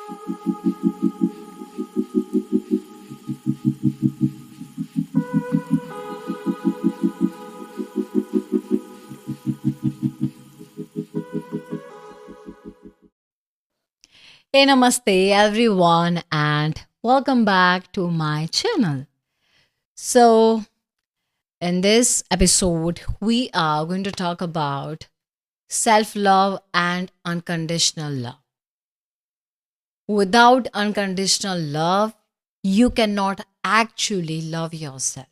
Hey, namaste everyone, and welcome back to my channel. So, in this episode, we are going to talk about self love and unconditional love. Without unconditional love, you cannot actually love yourself.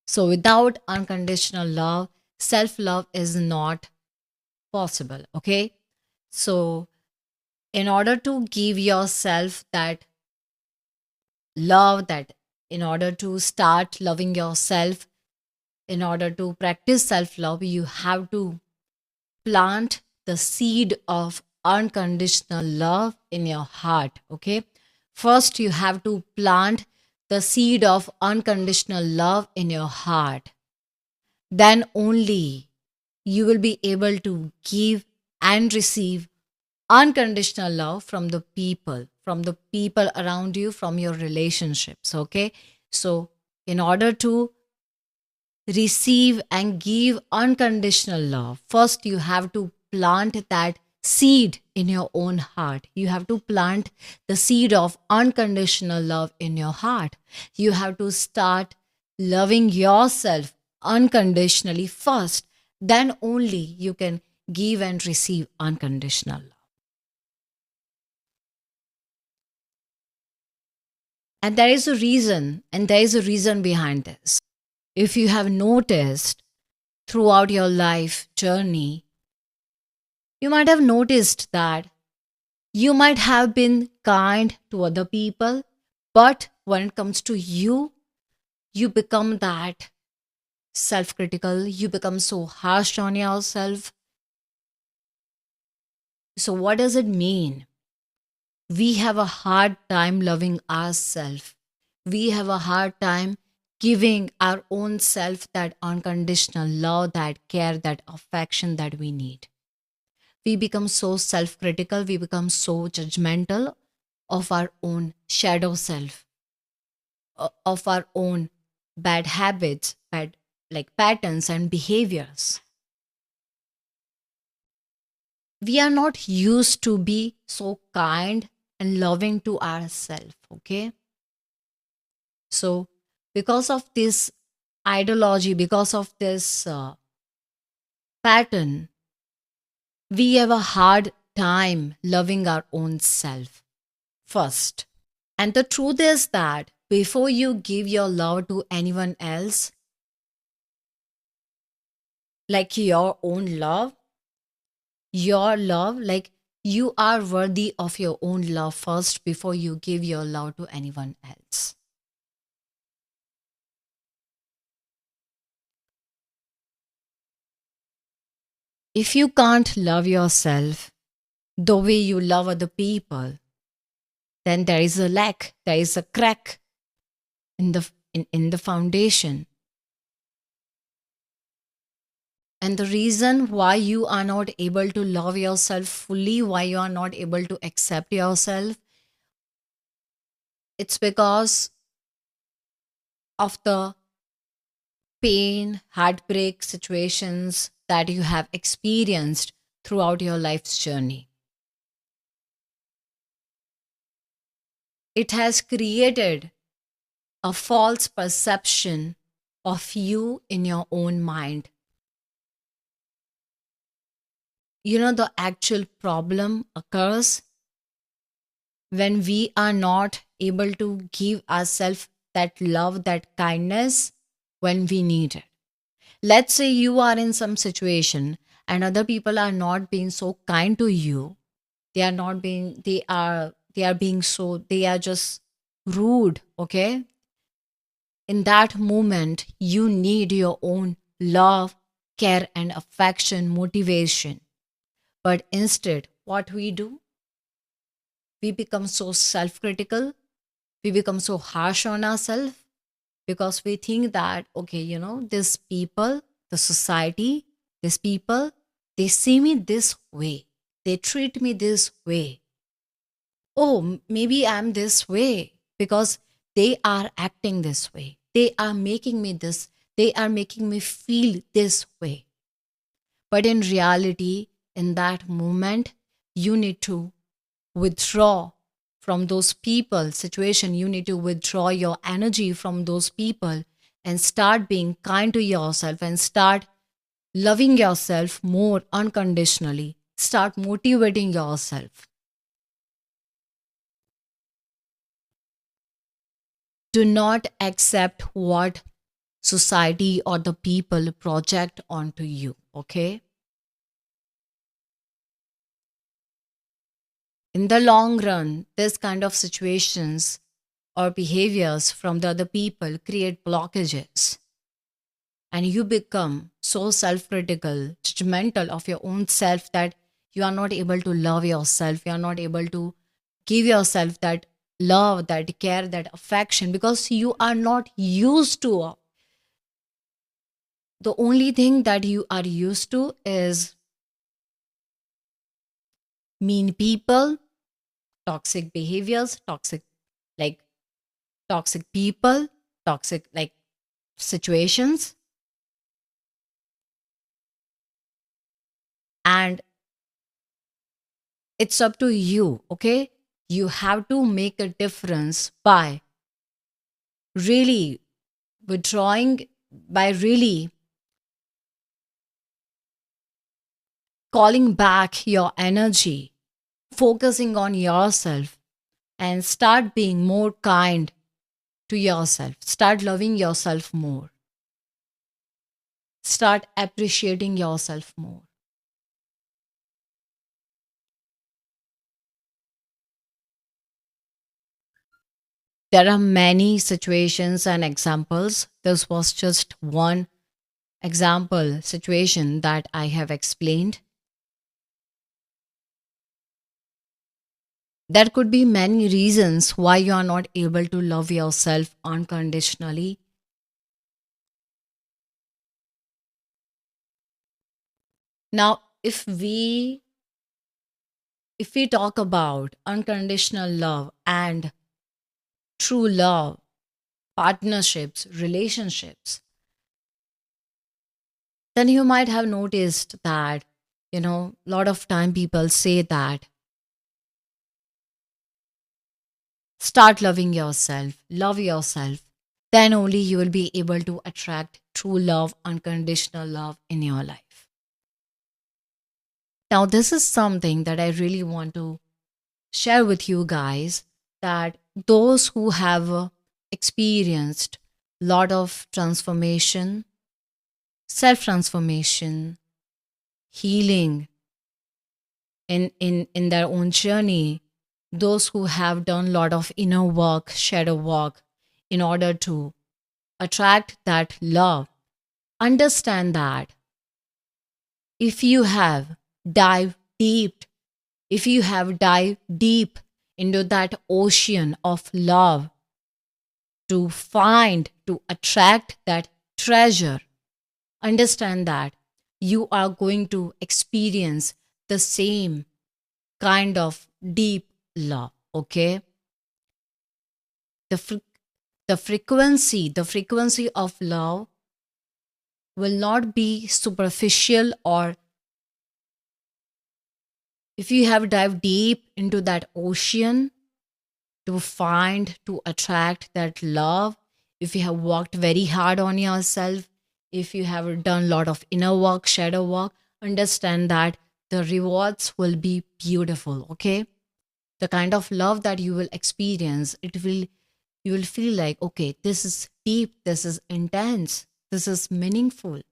So, without unconditional love, self love is not possible. Okay. So, in order to give yourself that love, that in order to start loving yourself, in order to practice self love, you have to plant the seed of unconditional love in your heart. Okay. First, you have to plant the seed of unconditional love in your heart. Then only you will be able to give and receive unconditional love from the people around you, from your relationships. Okay. So, in order to receive and give unconditional love, first you have to plant that seed in your own heart. You have to plant the seed of unconditional love in your heart. You have to start loving yourself unconditionally first. Then only you can give and receive unconditional love. And there is a reason behind this. If you have noticed throughout your life journey, you might have noticed that you might have been kind to other people, but when it comes to you, you become that self critical, you become so harsh on yourself. So, what does it mean? We have a hard time loving ourselves. We have a hard time giving our own self that unconditional love, that care, that affection that we need. We become so self critical, we become so judgmental of our own shadow self, of our own bad habits, bad like patterns and behaviors. We are not used to be so kind and loving to ourselves. Okay. So, because of this ideology, because of this pattern, we have a hard time loving our own self first. And the truth is that before you give your love to anyone else, like your love, like you are worthy of your own love first before you give your love to anyone else. If you can't love yourself the way you love other people, then there is a lack, there is a crack in the foundation. And the reason why you are not able to love yourself fully, why you are not able to accept yourself, it's because of the pain, heartbreak situations that you have experienced throughout your life's journey. It has created a false perception of you in your own mind. You know, the actual problem occurs when we are not able to give ourselves that love, that kindness when we need it. Let's say you are in some situation and other people are not being so kind to you. They are not being, they are being so, they are just rude, okay? In that moment, you need your own love, care, and affection, motivation. But instead, what we do, we become so self critical, we become so harsh on ourselves because we think that, okay, you know, these people, the society, these people, they see me this way, they treat me this way. oh, maybe I'm this way because they are acting this way. They are making me this, they are making me feel this way. But in reality, in that moment, you need to withdraw from those people, situation. You need to withdraw your energy from those people and start being kind to yourself and start loving yourself more unconditionally. Start motivating yourself. Do not accept what society or the people project onto you. Okay. In the long run, this kind of situations or behaviors from the other people create blockages, and you become so self-critical, judgmental of your own self that you are not able to love yourself. You are not able to give yourself that love, that care, that affection, because you are not used to. The only thing that you are used to is mean people, toxic behaviors, like toxic people, toxic like situations. And it's up to you, okay? You have to make a difference by really withdrawing, by really calling back your energy, focusing on yourself, and start being more kind to yourself. Start loving yourself more. Start appreciating yourself more. There are many situations and examples. This was just one example situation that I have explained. There could be many reasons why you are not able to love yourself unconditionally. Now, if we talk about unconditional love and true love, partnerships, relationships, then you might have noticed that, a lot of time people say that start loving yourself, love yourself, then only you will be able to attract true love, unconditional love in your life. Now, this is something that I really want to share with you guys, that those who have experienced lot of transformation, self transformation, healing in their own journey, those who have done a lot of inner work, shadow work, in order to attract that love, understand that if you have dived deep, if you have dived deep into that ocean of love to find, to attract that treasure, understand that you are going to experience the same kind of deep love. Okay. The frequency of love will not be superficial, or if you have dived deep into that ocean to find, to attract that love, if you have worked very hard on yourself, if you have done a lot of inner work, shadow work, understand that the rewards will be beautiful. Okay. The kind of love that you will experience, you will feel like, okay, this is deep, this is intense, this is meaningful.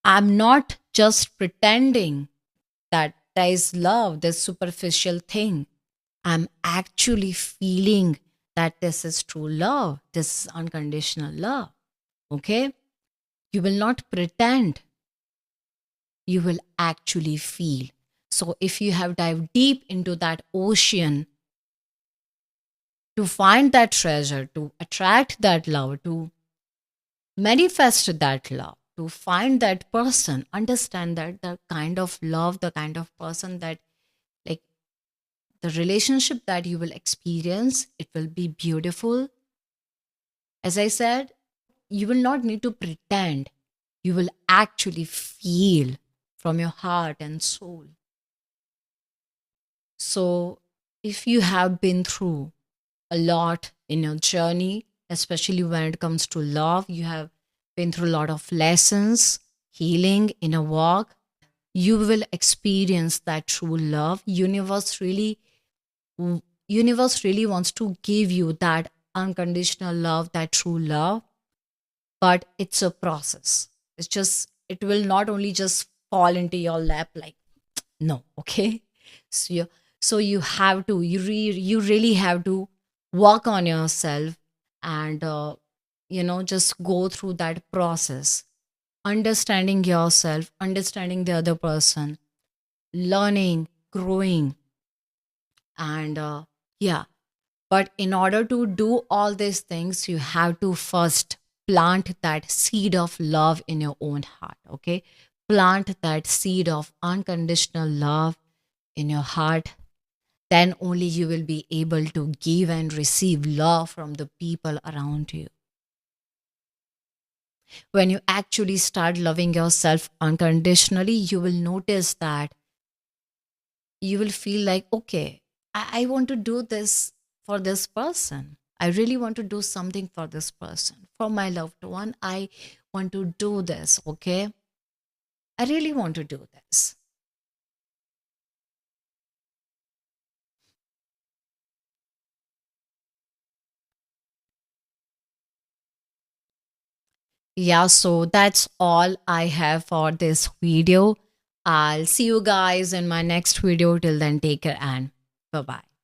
I'm not just pretending that there is love, this superficial thing. I'm actually feeling that this is true love, this is unconditional love. Okay. You will not pretend, you will actually feel. So if you have dived deep into that ocean to find that treasure, to attract that love, to manifest that love, to find that person, understand that the kind of love, the kind of person that the relationship that you will experience, it will be beautiful. As I said, you will not need to pretend. You will actually feel from your heart and soul. So, if you have been through a lot in your journey, especially when it comes to love, you have been through a lot of lessons, healing in a walk, you will experience that true love. Universe really wants to give you that unconditional love, that true love, but it's a process. It's just, it will not only just fall into your lap like, no, okay? So you have to, you really have to work on yourself, and just go through that process, understanding yourself, understanding the other person, learning, growing, and yeah. But in order to do all these things, you have to first plant that seed of love in your own heart, okay? Plant that seed of unconditional love in your heart. Then only you will be able to give and receive love from the people around you. When you actually start loving yourself unconditionally, you will notice that you will feel like, okay, I want to do this for this person. I really want to do something for this person, for my loved one. I want to do this, okay? I really want to do this. Yeah, so that's all I have for this video. I'll see you guys in my next video. Till then, take care and bye bye.